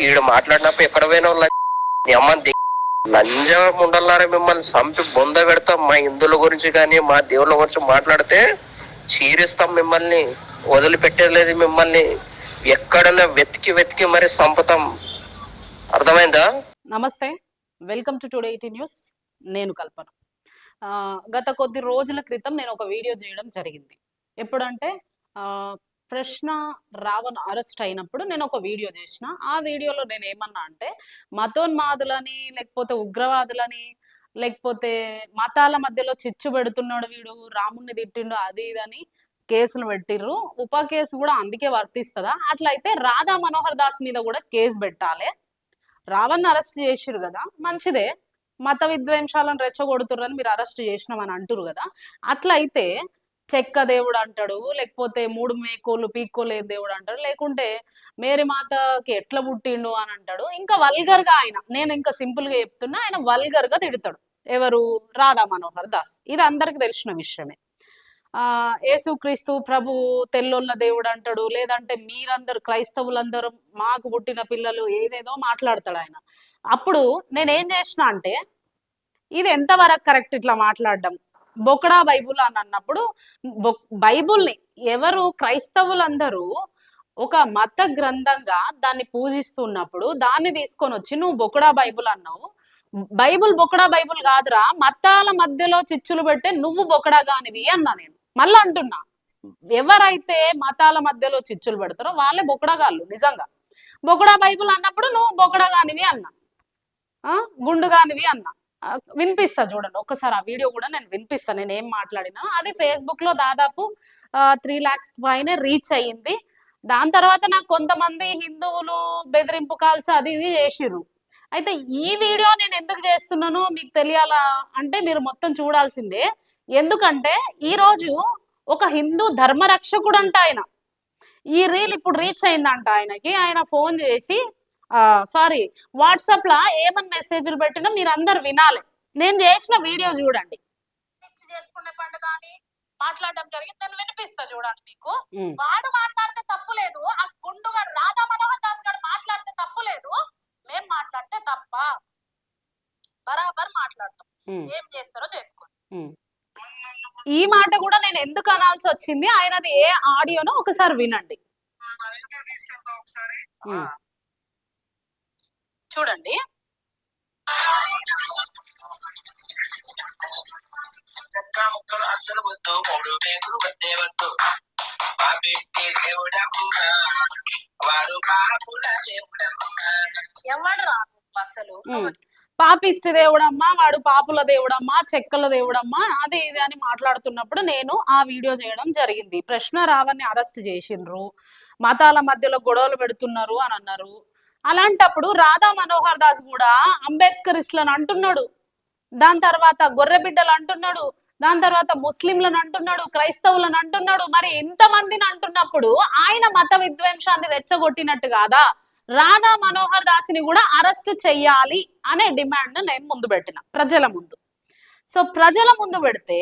ఈడు మాట్లాడినప్పుడు ఎక్కడ పోయిన అమ్మ లంజం ఉండాలారా మిమ్మల్ని చంపి బొంద పెడతాం. మా హిందువుల గురించి కానీ మా దేవుళ్ళ గురించి మాట్లాడితే చీరిస్తాం, మిమ్మల్ని వదిలిపెట్టేది లేదు. మిమ్మల్ని ఎక్కడైనా వెతికి వెతికి మరి చంపుతాం. అర్థమైందా? నమస్తే, welcome to today ET news. నేను కల్పన. గత కొద్ది రోజుల క్రితం నేను ఒక వీడియో చేయడం జరిగింది. ఎప్పుడంటే ప్రశ్న రావణ్ అరెస్ట్ అయినప్పుడు నేను ఒక వీడియో చేసిన. ఆ వీడియోలో నేను ఏమన్నా అంటే, మతోన్మాదులని లేకపోతే ఉగ్రవాదులని లేకపోతే మతాల మధ్యలో చిచ్చు పెడుతున్నాడు వీడు, రాముణ్ణి తిట్టిండు, అది ఇదని కేసులు పెట్టిర్రు. ఉప కేసు కూడా అందుకే వర్తిస్తుందా? అట్లయితే రాధా మనోహర్ దాస్ మీద కూడా కేసు పెట్టాలి. రావణ్ అరెస్ట్ చేసిరు కదా, మంచిదే. మత విద్వేషాలను రెచ్చగొడుతుర్రని మీరు అరెస్ట్ చేసినామని అంటురు కదా. అట్లయితే చెక్క దేవుడు అంటాడు, లేకపోతే మూడు మేకోలు పీక్కోలే దేవుడు అంటాడు, లేకుంటే మేరీ మాతకి ఎట్లా పుట్టిండు అని అంటాడు. ఇంకా వల్గర్ గా నేను ఇంకా సింపుల్ గా చెప్తున్నా, ఆయన వల్గర్ గా తిడతాడు. ఎవరు? రాధా మనోహర్ దాస్. ఇది అందరికి తెలిసిన విషయమే. యేసుక్రీస్తు ప్రభు తెల్లోళ్ళ దేవుడు అంటాడు, లేదంటే మీరందరూ క్రైస్తవులందరూ మాకు పుట్టిన పిల్లలు, ఏదేదో మాట్లాడతాడు ఆయన. అప్పుడు నేనేం చేసిన అంటే, ఇది ఎంతవరకు కరెక్ట్ ఇట్లా మాట్లాడడం? బొకడా బైబుల్ అని అన్నప్పుడు బైబుల్ని ఎవరు క్రైస్తవులందరూ ఒక మత గ్రంథంగా దాన్ని పూజిస్తున్నప్పుడు దాన్ని తీసుకొని వచ్చి నువ్వు బొకడా బైబుల్ అన్నావు. బైబుల్ బొకడా బైబుల్ కాదురా, మతాల మధ్యలో చిచ్చులు పెట్టే నువ్వు బొకడా గానివి అన్నా. నేను మళ్ళీ అంటున్నా, ఎవరైతే మతాల మధ్యలో చిచ్చులు పెడతారో వాళ్ళే బొకడగాళ్ళు. నిజంగా బొకడా బైబుల్ అన్నప్పుడు నువ్వు బొకడా గానివి అన్నా, గుండుగానివి అన్నా. వినిపిస్తా చూడండి ఒక్కసారి, ఆ వీడియో కూడా నేను వినిపిస్తా. నేను ఏం మాట్లాడినా అది ఫేస్బుక్ లో దాదాపు 3 lakhs పైన రీచ్ అయ్యింది. దాని తర్వాత నాకు కొంతమంది హిందువులు బెదిరింపు కాల్స్ అది ఇది చేసిర్రు. అయితే ఈ వీడియో నేను ఎందుకు చేస్తున్నానో మీకు తెలియాలా అంటే మీరు మొత్తం చూడాల్సిందే. ఎందుకంటే ఈ రోజు ఒక హిందూ ధర్మరక్షకుడు అంట ఆయన. ఈ రీల్ ఇప్పుడు రీచ్ అయిందంట ఆయనకి. ఆయన ఫోన్ చేసి సారీ వాట్సాప్ లా ఏమని మెసేజ్లు పెట్టినా మీరు అందరు వినాలి. నేను చేసిన వీడియో చూడండి. చేసుకునే పండుగ అని మాట్లాడడం జరిగింది. నేను వినిపిస్తా చూడండి మీకు. వాడు మాట్లాడితే తప్పు లేదు, ఆ గుండుగా రాధా మనోహర్ దాస్ గారు మాట్లాడితే తప్పు లేదు, మేం మాట్లాడితే తప్ప. బరాబర్ మాట్లాడతాం, ఏం చేస్తారో చేసుకోండి. ఈ మాట కూడా నేను ఎందుకు అనాల్సి వచ్చింది, ఆయనది ఏ ఆడియోనో ఒకసారి వినండి. చూడండి. చక్కా ముక్కలు అస్సలు వద్దు, మూడు మేకులు వద్దే వద్దు. ఎవడు అసలు పాపిష్టి దేవుడమ్మా, వాడు పాపుల దేవుడమ్మా, చెక్కల దేవుడమ్మా, అది ఇది అని మాట్లాడుతున్నప్పుడు నేను ఆ వీడియో చేయడం జరిగింది. ప్రశ్న రావణ్ణి అరెస్ట్ చేసిండ్రు, మతాల మధ్యలో గొడవలు పెడుతున్నారు అని అన్నారు. అలాంటప్పుడు రాధా మనోహర్ దాస్ కూడా అంబేద్కరిస్టులను అంటున్నాడు, దాని తర్వాత గొర్రె బిడ్డలు అంటున్నాడు, దాని తర్వాత ముస్లింలను అంటున్నాడు, క్రైస్తవులను అంటున్నాడు. మరి ఇంతమందిని అంటున్నప్పుడు ఆయన మత విద్వేషాన్ని రెచ్చగొట్టినట్టు కాదా? రాధా మనోహర్ దాస్ని కూడా అరెస్ట్ చెయ్యాలి అనే డిమాండ్ నేను ముందు పెట్టిన ప్రజల ముందు. సో ప్రజల ముందు పెడితే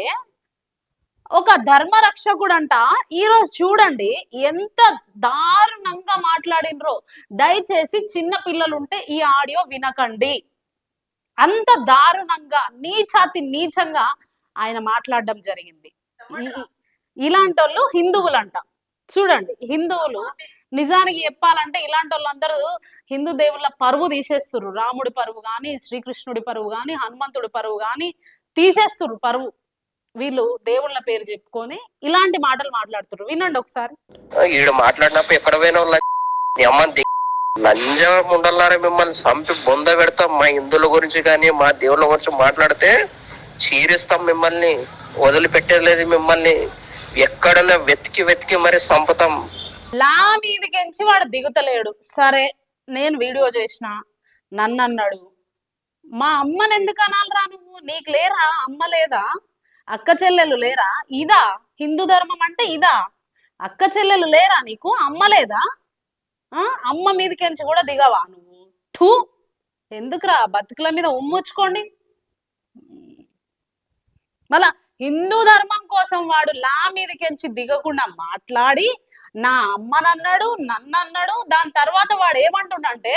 ఒక ధర్మరక్షకుడు అంట. ఈరోజు చూడండి ఎంత దారుణంగా మాట్లాడినరో. దయచేసి చిన్న పిల్లలు ఉంటే ఈ ఆడియో వినకండి. అంత దారుణంగా నీచాతి నీచంగా ఆయన మాట్లాడడం జరిగింది. ఇలాంటి వాళ్ళు హిందువులంట. చూడండి, హిందువులు నిజానికి చెప్పాలంటే ఇలాంటి వాళ్ళందరూ హిందూ దేవుళ్ళ పరువు తీసేస్తున్నారు. రాముడి పరువు కానీ, శ్రీకృష్ణుడి పరువు కానీ, హనుమంతుడి పరువు కానీ తీసేస్తున్నారు పరువు. వీళ్ళు దేవుళ్ళ పేరు చెప్పుకొని ఇలాంటి మాటలు మాట్లాడుతున్నారు. వినండి ఒకసారి. ఈడు మాట్లాడినప్పుడు ఎక్కడ పోయిన లంజం ఉండాలారా మిమ్మల్ని చంపి బొంద పెడతాం. మా హిందువుల గురించి కానీ మా దేవుళ్ళ గురించి మాట్లాడితే చీరిస్తాం, మిమ్మల్ని వదిలిపెట్టేది లేదు. మిమ్మల్ని ఎక్కడైనా వెతికి వెతికి మరి చంపుతాం. లా మీదకించి వాడు దిగుతలేడు. సరే, నేను వీడియో చేసిన, నన్ను అన్నాడు. మా అమ్మని ఎందుకు అనాలరా నువ్వు? నీకు లేరా అమ్మ? లేదా అక్క చెల్లెలు లేరా? ఇదా హిందూ ధర్మం అంటే? ఇదా అక్క చెల్లెలు లేరా నీకు? అమ్మ లేదా? అమ్మ మీదకించి కూడా దిగవా నువ్వు? థూ, ఎందుకురా బతుకుల మీద ఉమ్ముచ్చుకోండి. మళ్ళా హిందూ ధర్మం కోసం వాడు లా మీదకించి దిగకుండా మాట్లాడి నా అమ్మనన్నాడు, నన్ను అన్నాడు. దాని తర్వాత వాడు ఏమంటుండంటే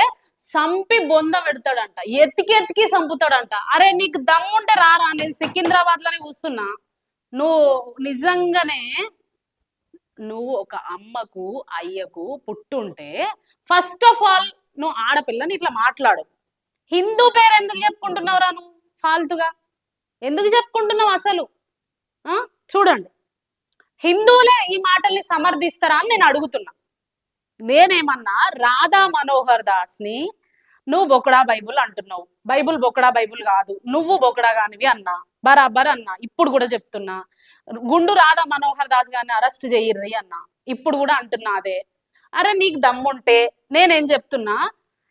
సంపి బొంద పెడతాడంట, ఎత్తికి ఎత్తికి సంపుతాడంట. అరే నీకు దమ్ముంటే రారా, నేను సికింద్రాబాద్ లోనే కూర్చున్నా. నువ్వు నిజంగానే నువ్వు ఒక అమ్మకు అయ్యకు పుట్టుంటే ఫస్ట్ ఆఫ్ ఆల్ నువ్వు ఆడపిల్లని ఇట్లా మాట్లాడు. హిందూ పేరు ఎందుకు చెప్పుకుంటున్నావురా నువ్వు ఫాల్తుగా? ఎందుకు చెప్పుకుంటున్నావు అసలు? చూడండి, హిందువులే ఈ మాటల్ని సమర్థిస్తారా అని నేను అడుగుతున్నా. నేనేమన్నా రాధా మనోహర్ దాస్ ని నువ్వు బొకడా బైబుల్ అంటున్నావు. బైబుల్ బొకడా బైబుల్ కాదు, నువ్వు బొకడా కానివి అన్నా, బరాబర్ అన్నా. ఇప్పుడు కూడా చెప్తున్నా, గుండు రాధా మనోహర్ దాస్ గారిని అరెస్ట్ చెయ్యర్రి అన్నా, ఇప్పుడు కూడా అంటున్నా అదే. అరే నీకు దమ్ముంటే నేనేం చెప్తున్నా,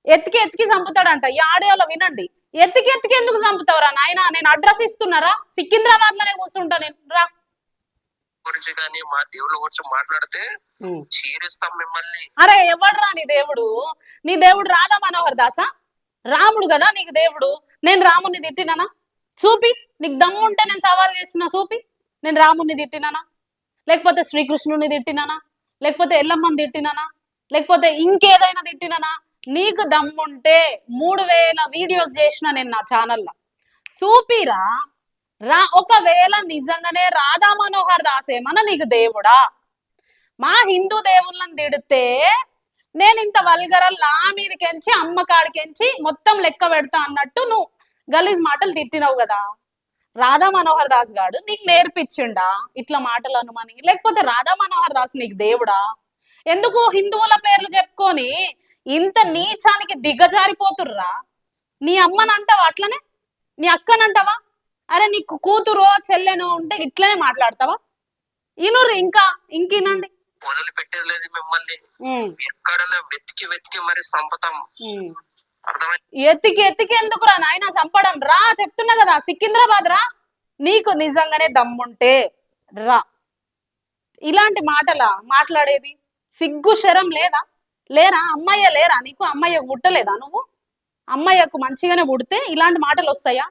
ఎత్తికి ఎత్తికి చంపుతాడంట. ఈ ఆడియోలో వినండి. ఎత్తికి ఎత్తికి ఎందుకు చంపుతావురా నాయన? నేను అడ్రస్ ఇస్తున్నారా, సికింద్రాబాద్ లోనే కూర్చుంటా నేను, రా. గురించి కానీ మా దేవుళ్ళ గురించి మాట్లాడితే చీరిస్తాం మిమ్మల్ని. అరే ఎవడ్రా నీ దేవుడు? నీ దేవుడు రాధా మనోహర్ దాసా? రాముడు కదా నీకు దేవుడు. నేను రాముని తిట్టినానా? చూపి. నీకు దమ్ము ఉంటే నేను సవాల్ చేస్తున్నా, చూపి. నేను రాముని తిట్టినానా? లేకపోతే శ్రీకృష్ణుని తిట్టినానా? లేకపోతే ఎల్లమ్మని తిట్టినానా? లేకపోతే ఇంకేదైనా తిట్టినానా? నీకు దమ్ముంటే 3000 వీడియోస్ చేసిన నేను నా ఛానల్లో. చూపిరా. ఒకవేళ నిజంగానే రాధా మనోహర్ దాస్ ఏమన్నా నీకు దేవుడా? మా హిందూ దేవుళ్ళని తిడితే నేను ఇంత వల్గరల్లా మీదకెంచి అమ్మ కాడికెంచి మొత్తం లెక్క పెడతా అన్నట్టు నువ్వు గలీజ్ మాటలు తిట్టినావు కదా. రాధా మనోహర్ దాస్ గాడు నీకు నేర్పించిండా ఇట్లా మాటలు అనుమని? లేకపోతే రాధా మనోహర్ దాస్ నీకు దేవుడా? ఎందుకు హిందువుల పేర్లు చెప్పుకొని ఇంత నీచానికి దిగజారిపోతుర్రా? నీ అమ్మనంటావా అట్లనే? నీ అక్కనంటావా? అరే నీకు కూతురో చెల్లెనో ఉంటే ఇట్లనే మాట్లాడతావా? ఇనురు ఇంకినండి. వదిలిపెట్టేది లేదు మిమ్మల్ని. ఎక్కడనే వెతికి వెతికి మరి సంపతాం. ఎత్తికి ఎత్తికి ఎందుకురా నాయన చంపడం? రా, చెప్తున్నా కదా, సికింద్రాబాద్ రా. నీకు నిజంగానే దమ్ముంటే రా. ఇలాంటి మాట్లాడేది సిగ్గు శరం లేరా? అమ్మయ్య లేరా నీకు? అమ్మయ్యకు పుట్టలేదా నువ్వు? అమ్మయ్యకు మంచిగానే పుడితే ఇలాంటి మాటలు వస్తాయా?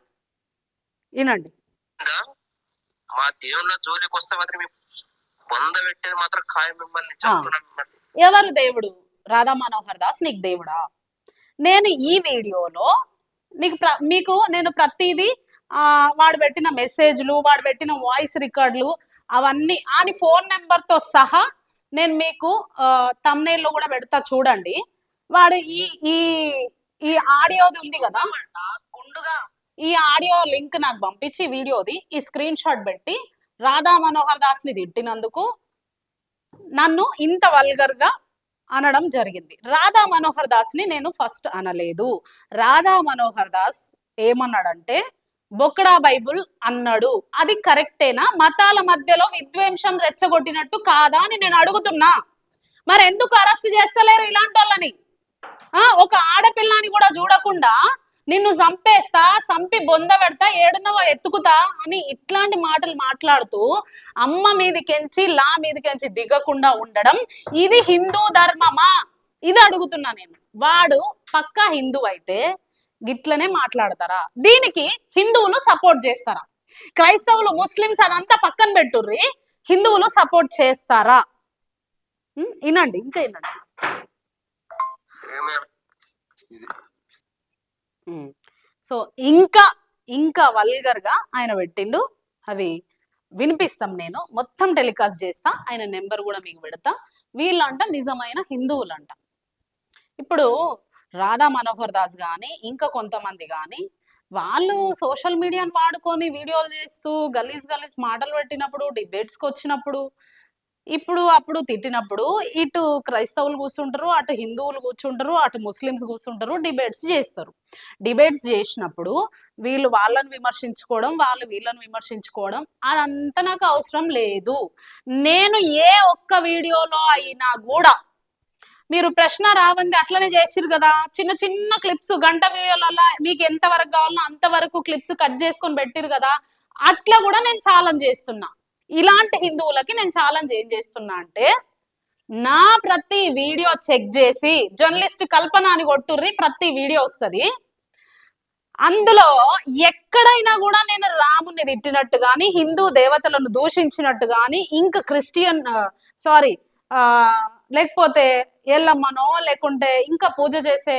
వినండి. మా దేవుళ్ళ జోలికి వస్తే మాత్రం బొంద పెట్టేది మాత్రం ఖాయం మిమ్మల్ని. ఎవరు దేవుడు? రాధా మనోహర్ దాస్ నీకు దేవుడా? నేను ఈ వీడియోలో మీకు నేను ప్రతిదీ వాడు పెట్టిన మెసేజ్లు, వాడు పెట్టిన వాయిస్ రికార్డులు అవన్నీ అని ఫోన్ నెంబర్ తో సహా నేను మీకు thumbnail లో కూడా పెడతా, చూడండి. వాడు ఈ ఆడియోది ఉంది కదా, ఈ ఆడియో లింక్ నాకు పంపించి వీడియోది ఈ స్క్రీన్ షాట్ పెట్టి రాధా మనోహర్ దాస్ ని తిట్టినందుకు నన్ను ఇంత వల్గర్ గా అనడం జరిగింది. రాధా మనోహర్ దాస్ ని నేను ఫస్ట్ అనలేదు. రాధా మనోహర్ దాస్ ఏమన్నాడంటే బొకడా బైబుల్ అన్నాడు. అది కరెక్టేనా? మతాల మధ్యలో విద్వేషం రెచ్చగొట్టినట్టు కాదా అని నేను అడుగుతున్నా. మరి ఎందుకు అరెస్ట్ చేస్తలేరు ఇలాంటి వాళ్ళని? ఒక ఆడపిల్లని కూడా చూడకుండా నిన్ను చంపేస్తా, చంపి బొంద పెడతా, ఏడున్నవో ఎత్తుకుతా అని ఇట్లాంటి మాటలు మాట్లాడుతూ అమ్మ మీదకెంచి లా మీదకెంచి దిగకుండా ఉండడం ఇది హిందూ ధర్మమా? ఇది అడుగుతున్నా నేను. వాడు పక్కా హిందూ అయితే గిట్లనే మాట్లాడతారా? దీనికి హిందువులు సపోర్ట్ చేస్తారా? క్రైస్తవులు, ముస్లిమ్స్ అదంతా పక్కన పెట్టుర్రి, హిందువులు సపోర్ట్ చేస్తారా? వినండి, ఇంకా వినండి. సో ఇంకా వల్గర్ గా ఆయన పెట్టిండు. అవి వినిపిస్తాం, నేను మొత్తం టెలికాస్ట్ చేస్తా. ఆయన నెంబర్ కూడా మీకు పెడతా. వీళ్ళంట నిజమైన హిందువులంట. ఇప్పుడు రాధా మనోహర్ దాస్ గాని ఇంకా కొంతమంది గాని వాళ్ళు సోషల్ మీడియాను వాడుకొని వీడియోలు చేస్తూ గలీజ్ మాటలు పెట్టినప్పుడు, డిబేట్స్కి వచ్చినప్పుడు, అప్పుడు తిట్టినప్పుడు ఇటు క్రైస్తవులు కూర్చుంటారు, అటు హిందువులు కూర్చుంటారు, అటు ముస్లిమ్స్ కూర్చుంటారు, డిబేట్స్ చేస్తారు. డిబేట్స్ చేసినప్పుడు వీళ్ళు వాళ్ళని విమర్శించుకోవడం, వాళ్ళు వీళ్ళని విమర్శించుకోవడం అదంతా నాకు అవసరం లేదు. నేను ఏ ఒక్క వీడియోలో అయినా కూడా మీరు ప్రశ్న రావంది అట్లనే చేసిరు కదా, చిన్న క్లిప్స్ గంట వీడియోలలో మీకు ఎంత వరకు కావాలో అంతవరకు క్లిప్స్ కట్ చేసుకొని పెట్టిరు కదా, అట్లా కూడా నేను ఛాలెంజ్ చేస్తున్నా. ఇలాంటి హిందువులకి నేను ఛాలెంజ్ ఏం చేస్తున్నా అంటే, నా ప్రతి వీడియో చెక్ చేసి జర్నలిస్ట్ కల్పన అని కొట్టుర్రి, ప్రతి వీడియో వస్తుంది. అందులో ఎక్కడైనా కూడా నేను రాముని తిట్టినట్టు కానీ, హిందూ దేవతలను దూషించినట్టు కానీ, ఇంకా లేకపోతే ఎల్లమ్మనో లేకుంటే ఇంకా పూజ చేసే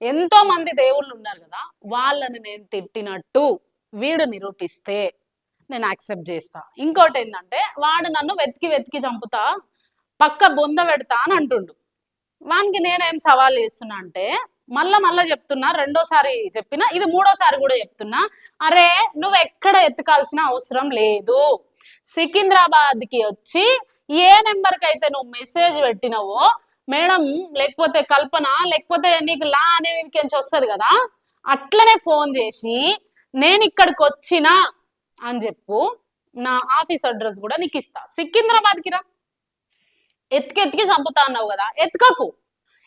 ఎంతో మంది దేవుళ్ళు ఉన్నారు కదా, వాళ్ళని నేను తిట్టినట్టు వీడు నిరూపిస్తే నేను యాక్సెప్ట్ చేస్తా. ఇంకోటి ఏంటంటే వాడు నన్ను వెతికి వెతికి చంపుతా, పక్క బొంద పెడతా అని అంటుండు. వానికి నేనేం సవాల్ చేస్తున్నా అంటే, మళ్ళా చెప్తున్నా, రెండోసారి చెప్పినా, ఇది మూడోసారి కూడా చెప్తున్నా, అరే నువ్వు ఎక్కడ ఎత్తుకాల్సిన అవసరం లేదు. సికింద్రాబాద్ కి వచ్చి ఏ నెంబర్కి అయితే నువ్వు మెసేజ్ పెట్టినవో, మేడం లేకపోతే కల్పన లేకపోతే నీకు లా అనే మీదకి వస్తుంది కదా, అట్లనే ఫోన్ చేసి నేను ఇక్కడికి వచ్చినా అని చెప్పు, నా ఆఫీస్ అడ్రస్ కూడా నీకు ఇస్తా, సికింద్రాబాద్కి రా. ఎత్తికి చంపుతా అన్నావు కదా,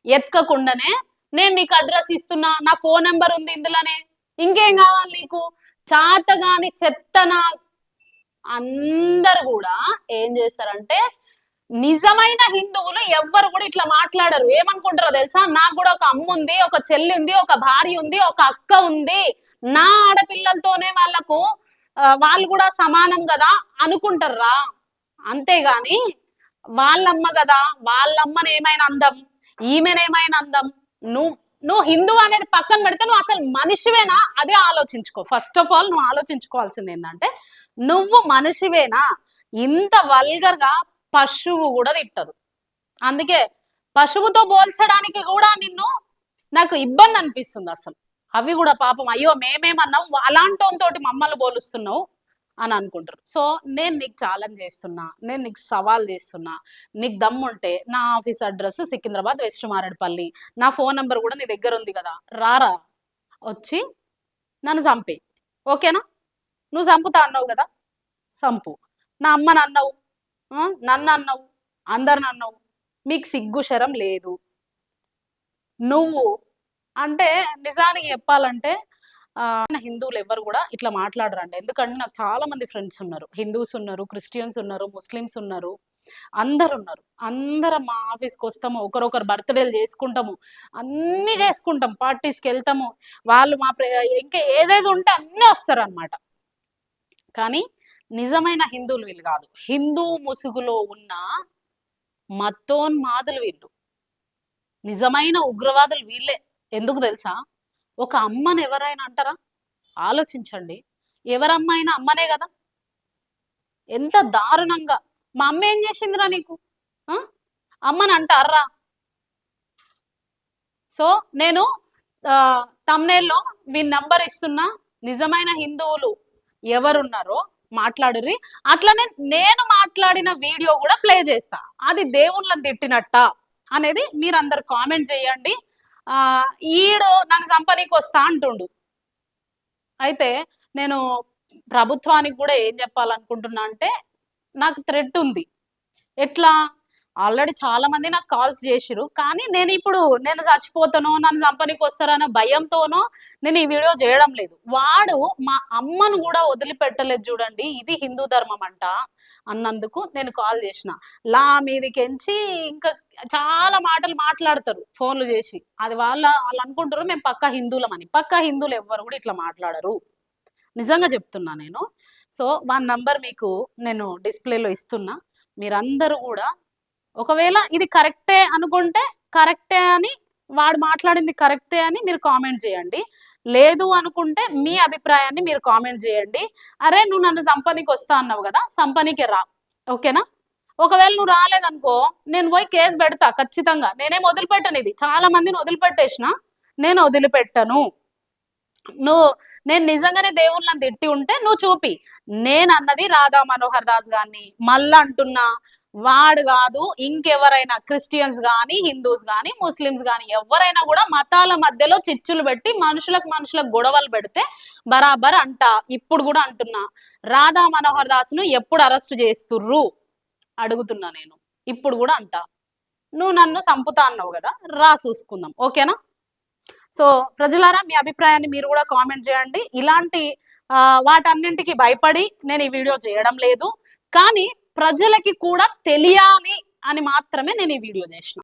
ఎత్తుకకుండానే నేను నీకు అడ్రస్ ఇస్తున్నా, నా ఫోన్ నెంబర్ ఉంది ఇందులోనే, ఇంకేం కావాలి నీకు? చాతగాని చెత్తన అందరు కూడా ఏం చేస్తారంటే, నిజమైన హిందువులు ఎవ్వరు కూడా ఇట్లా మాట్లాడరు. ఏమనుకుంటారో తెలుసా, నాకు కూడా ఒక అమ్మ ఉంది, ఒక చెల్లి ఉంది, ఒక భార్య ఉంది, ఒక అక్క ఉంది, నా ఆడపిల్లలతోనే వాళ్ళు కూడా సమానం కదా అనుకుంటారా. అంతేగాని వాళ్ళమ్మ కదా, వాళ్ళమ్మని ఏమైనా అందం, ఈమెనేమైనా అందం, నువ్వు హిందూ అనేది పక్కన పెడితే నువ్వు అసలు మనిషివేనా అదే ఆలోచించుకో. ఫస్ట్ ఆఫ్ ఆల్ నువ్వు ఆలోచించుకోవాల్సింది ఏంటంటే, నువ్వు మనిషివేనా? ఇంత వల్గర్ గా పశువు కూడా తిట్టదు. అందుకే పశువుతో పోల్చడానికి కూడా నాకు ఇబ్బంది అనిపిస్తుంది అసలు. అవి కూడా పాపం, అయ్యో మేమేమన్నాం అలాంటి మమ్మల్ని పోలుస్తున్నావు అని అనుకుంటారు. సో నేను నీకు ఛాలెంజ్ చేస్తున్నా, నేను నీకు సవాల్ చేస్తున్నా, నీకు దమ్ముంటే నా office address Secunderabad west Marredpally, నా ఫోన్ నెంబర్ కూడా నీ దగ్గర ఉంది కదా, రారా వచ్చి నన్ను చంపే. ఓకేనా? నువ్వు చంపుతా అన్నావు కదా, చంపు. నా అమ్మని అన్నావు, నన్ను అన్నావు, అందరిని అన్నావు, మీకు సిగ్గు శరం లేదు. నువ్వు అంటే నిజానికి చెప్పాలంటే హిందువులు ఎవరు కూడా ఇట్లా మాట్లాడరండి. ఎందుకంటే నాకు చాలా మంది ఫ్రెండ్స్ ఉన్నారు, హిందూస్ ఉన్నారు, క్రిస్టియన్స్ ఉన్నారు, ముస్లిమ్స్ ఉన్నారు, అందరు ఉన్నారు. అందరం మా ఆఫీస్కి వస్తాము, ఒకరొకరు బర్త్డేలు చేసుకుంటాము, అన్ని చేసుకుంటాం, పార్టీస్కి వెళ్తాము, వాళ్ళు ఇంకా ఏదేది ఉంటే అన్నీ వస్తారు అనమాట. కానీ నిజమైన హిందువులు వీళ్ళు కాదు. హిందూ ముసుగులో ఉన్న మతోన్మాదులు వీళ్ళు, నిజమైన ఉగ్రవాదులు వీళ్ళే. ఎందుకు తెలుసా? ఒక అమ్మని ఎవరైనా అంటారా? ఆలోచించండి. ఎవరమ్మైనా అమ్మనే కదా. ఎంత దారుణంగా, మా అమ్మ ఏం చేసిందిరా నీకు, అమ్మని అంటారా? సో నేను తమ్నేల్లో మీ నంబర్ ఇస్తున్నా, నిజమైన హిందువులు ఎవరున్నారో మాట్లాడుర్రి. అట్లనే నేను మాట్లాడిన వీడియో కూడా ప్లే చేస్తా, అది దేవుళ్ళని తిట్టినట్ట అనేది మీరందరు కామెంట్ చేయండి. ఈడు నన్ను చంపనీకి వస్తా అంటుండు. అయితే నేను ప్రభుత్వానికి కూడా ఏం చెప్పాలనుకుంటున్నా అంటే, నాకు థ్రెట్ ఉంది. ఎట్లా? ఆల్రెడీ చాలా మంది నాకు కాల్స్ చేసిరు, కానీ నేను చచ్చిపోతానో నన్ను చంపనీకి వస్తారన్న భయంతోనో నేను ఈ వీడియో చేయడం లేదు. వాడు మా అమ్మను కూడా వదిలిపెట్టలేదు చూడండి, ఇది హిందూ ధర్మం అంట అన్నందుకు నేను కాల్ చేసిన. లా మీదకెంచి ఇంకా చాలా మాటలు మాట్లాడతారు ఫోన్లు చేసి. అది వాళ్ళు అనుకుంటారు మేము పక్కా హిందువులం అని. పక్కా హిందువులు ఎవ్వరు కూడా ఇట్లా మాట్లాడరు, నిజంగా చెప్తున్నా నేను. సో వాన్ నంబర్ మీకు నేను డిస్ప్లేలో ఇస్తున్నా. మీరందరూ కూడా ఒకవేళ ఇది కరెక్టే అనుకుంటే కరెక్టే అని, వాడు మాట్లాడింది కరెక్టే అని మీరు కామెంట్ చేయండి. లేదు అనుకుంటే మీ అభిప్రాయాన్ని మీరు కామెంట్ చేయండి. అరే నువ్వు నన్ను సంపనీకి వస్తా అన్నావు కదా, సంపనీకి రా. ఓకేనా? ఒకవేళ నువ్వు రాలేదనుకో, నేను పోయి కేసు పెడతా ఖచ్చితంగా. నేనేం వదిలిపెట్టను, ఇది చాలా మందిని వదిలిపెట్టేసిన, నేను వదిలిపెట్టను. నేను నిజంగానే దేవుళ్ళని తిట్టి ఉంటే నువ్వు చూపి. నేను అన్నది రాధా మనోహర్ దాస్ గారిని మళ్ళీ అంటున్నా, వాడు కాదు ఇంకెవరైనా, క్రిస్టియన్స్ కానీ, హిందూస్ కానీ, ముస్లిమ్స్ కానీ ఎవరైనా కూడా మతాల మధ్యలో చిచ్చులు పెట్టి మనుషులకు గొడవలు పెడితే బరాబర్ అంట. ఇప్పుడు కూడా అంటున్నా, రాధా మనోహర్ దాస్ ను ఎప్పుడు అరెస్ట్ చేస్తుర్రు అడుగుతున్నా నేను. ఇప్పుడు కూడా అంట, నువ్వు నన్ను చంపుతా అన్నావు కదా, రా చూసుకుందాం. ఓకేనా? సో ప్రజలారా, మీ అభిప్రాయాన్ని మీరు కూడా కామెంట్ చేయండి. ఇలాంటి వాటన్నింటికి భయపడి నేను ఈ వీడియో చేయడం లేదు, కానీ ప్రజలకి కూడా తెలియాలి అని మాత్రమే నేను ఈ వీడియో చేసిన.